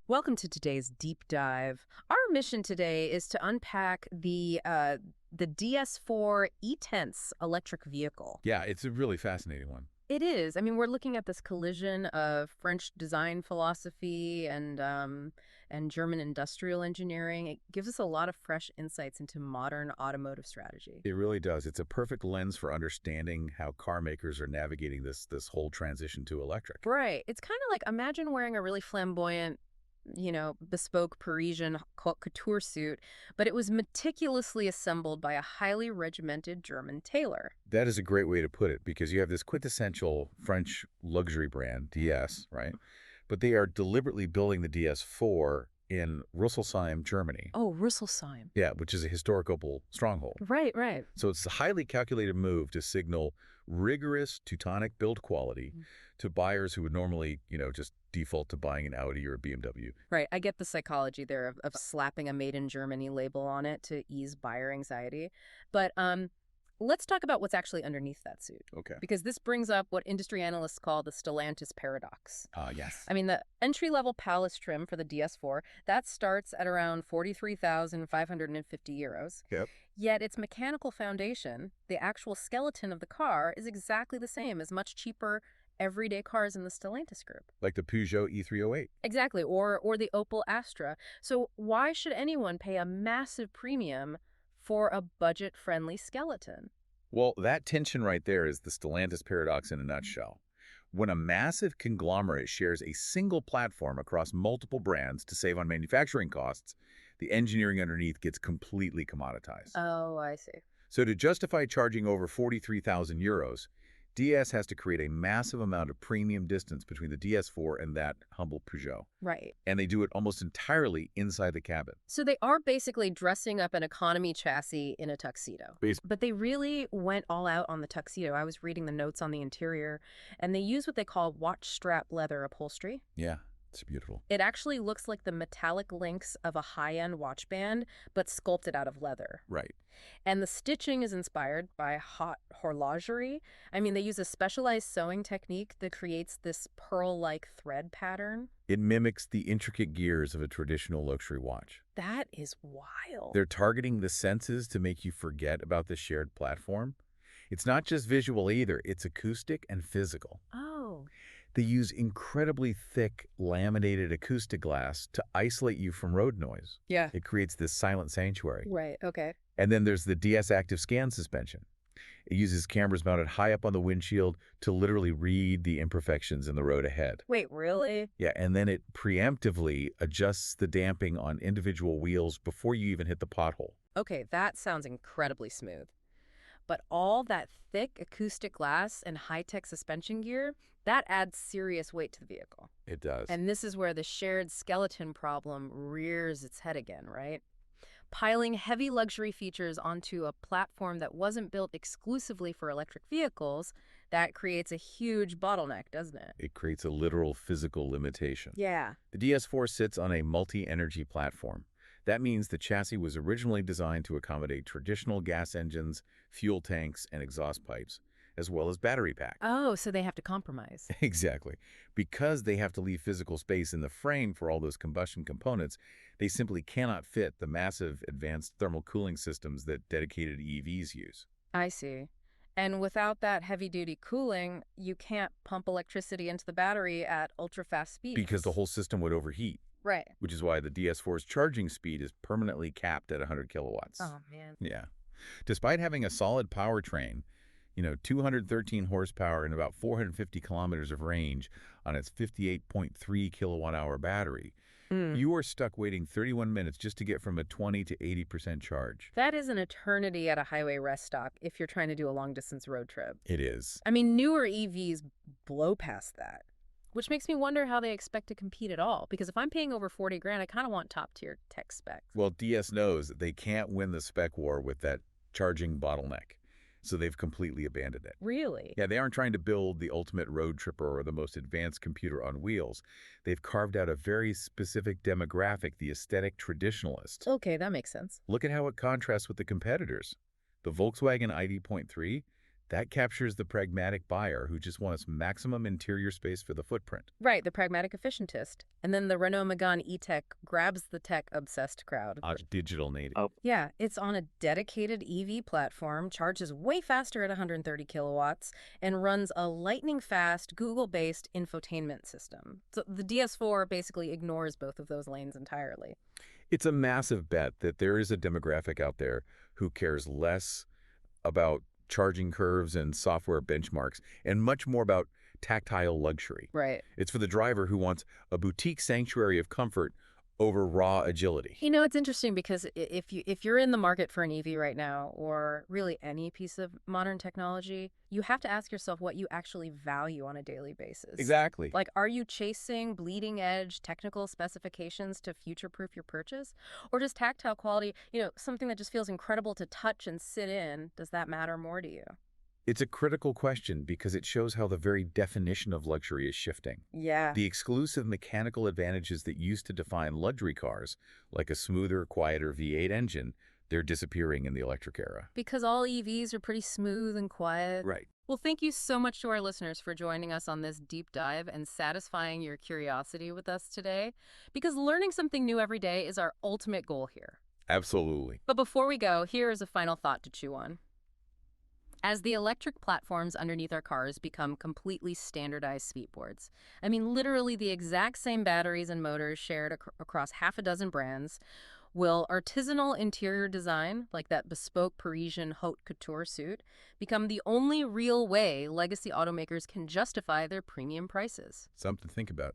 Welcome to today's deep dive. Our mission today is to unpack the DS4 E-Tense electric vehicle. Yeah, it's a really fascinating one. It is. I mean, we're looking at this collision of French design philosophy and German industrial engineering. It gives us a lot of fresh insights into modern automotive strategy. It really does. It's a perfect lens for understanding how car makers are navigating this whole transition to electric. Right. It's kind of like imagine wearing a really flamboyant bespoke Parisian haute couture suit, but it was meticulously assembled by a highly regimented German tailor. That is a great way to put it because you have this quintessential French luxury brand, DS, right? But they are deliberately building the DS4 in Rüsselsheim, Germany. Oh, Rüsselsheim. Yeah, which is a historical stronghold. Right, right. So it's a highly calculated move to signal rigorous Teutonic build quality to buyers who would normally, just default to buying an Audi or a BMW. Right. I get the psychology there of slapping a made in Germany label on it to ease buyer anxiety. But let's talk about what's actually underneath that suit. Okay. Because this brings up what industry analysts call the Stellantis paradox. Yes. I mean, the entry-level Palace trim for the DS4, that starts at around 43,550 euros. Yep. Yet its mechanical foundation, the actual skeleton of the car, is exactly the same as much cheaper everyday cars in the Stellantis group. Like the Peugeot E308. Exactly, or the Opel Astra. So why should anyone pay a massive premium for a budget-friendly skeleton? Well, that tension right there is the Stellantis paradox in a nutshell. When a massive conglomerate shares a single platform across multiple brands to save on manufacturing costs, the engineering underneath gets completely commoditized. Oh, I see. So to justify charging over 43,000 euros, DS has to create a massive amount of premium distance between the DS4 and that humble Peugeot. Right. And they do it almost entirely inside the cabin. So they are basically dressing up an economy chassis in a tuxedo. But they really went all out on the tuxedo. I was reading the notes on the interior, and they use what they call watch strap leather upholstery. Yeah, it's beautiful. It actually looks like the metallic links of a high-end watch band, but sculpted out of leather. Right. And the stitching is inspired by haute horlogerie. I mean, they use a specialized sewing technique that creates this pearl-like thread pattern. It mimics the intricate gears of a traditional luxury watch. That is wild. They're targeting the senses to make you forget about the shared platform. It's not just visual either, it's acoustic and physical. Oh. They use incredibly thick laminated acoustic glass to isolate you from road noise. Yeah. It creates this silent sanctuary. Right, okay. And then there's the DS Active Scan suspension. It uses cameras mounted high up on the windshield to literally read the imperfections in the road ahead. Wait, really? Yeah, and then it preemptively adjusts the damping on individual wheels before you even hit the pothole. Okay, that sounds incredibly smooth. But all that thick acoustic glass and high-tech suspension gear, that adds serious weight to the vehicle. It does. And this is where the shared skeleton problem rears its head again, right? Piling heavy luxury features onto a platform that wasn't built exclusively for electric vehicles, that creates a huge bottleneck, doesn't it? It creates a literal physical limitation. Yeah. The DS4 sits on a multi-energy platform. That means the chassis was originally designed to accommodate traditional gas engines, fuel tanks, and exhaust pipes, as well as battery pack. Oh, so they have to compromise. Exactly. Because they have to leave physical space in the frame for all those combustion components, they simply cannot fit the massive advanced thermal cooling systems that dedicated EVs use. I see. And without that heavy-duty cooling, you can't pump electricity into the battery at ultra-fast speeds. Because the whole system would overheat. Right. Which is why the DS4's charging speed is permanently capped at 100 kilowatts. Oh, man. Yeah. Despite having a solid powertrain, 213 horsepower and about 450 kilometers of range on its 58.3 kilowatt-hour battery, you are stuck waiting 31 minutes just to get from a 20 to 80% charge. That is an eternity at a highway rest stop if you're trying to do a long-distance road trip. It is. I mean, newer EVs blow past that, which makes me wonder how they expect to compete at all. Because if I'm paying over 40 grand, I kind of want top-tier tech specs. Well, DS knows that they can't win the spec war with that charging bottleneck. So they've completely abandoned it. Really? Yeah, they aren't trying to build the ultimate road tripper or the most advanced computer on wheels. They've carved out a very specific demographic, the aesthetic traditionalist. Okay, that makes sense. Look at how it contrasts with the competitors. The Volkswagen ID.3, That captures the pragmatic buyer who just wants maximum interior space for the footprint. Right, the pragmatic efficientist. And then the Renault Megane E-Tech grabs the tech-obsessed crowd. A digital native. Oh, Yeah, it's on a dedicated EV platform, charges way faster at 130 kilowatts, and runs a lightning-fast Google-based infotainment system. So the DS4 basically ignores both of those lanes entirely. It's a massive bet that there is a demographic out there who cares less about charging curves and software benchmarks and much more about tactile luxury. Right. It's for the driver who wants a boutique sanctuary of comfort over raw agility. You know, it's interesting because if you're in the market for an EV right now, or really any piece of modern technology, you have to ask yourself what you actually value on a daily basis. Exactly. Like, are you chasing bleeding-edge technical specifications to future-proof your purchase? Or just tactile quality, something that just feels incredible to touch and sit in? Does that matter more to you? It's a critical question because it shows how the very definition of luxury is shifting. Yeah. The exclusive mechanical advantages that used to define luxury cars, like a smoother, quieter V8 engine, they're disappearing in the electric era. Because all EVs are pretty smooth and quiet. Right. Well, thank you so much to our listeners for joining us on this deep dive and satisfying your curiosity with us today, because learning something new every day is our ultimate goal here. Absolutely. But before we go, here is a final thought to chew on. As the electric platforms underneath our cars become completely standardized speedboards, I mean literally the exact same batteries and motors shared across half a dozen brands, will artisanal interior design, like that bespoke Parisian haute couture suit, become the only real way legacy automakers can justify their premium prices? Something to think about.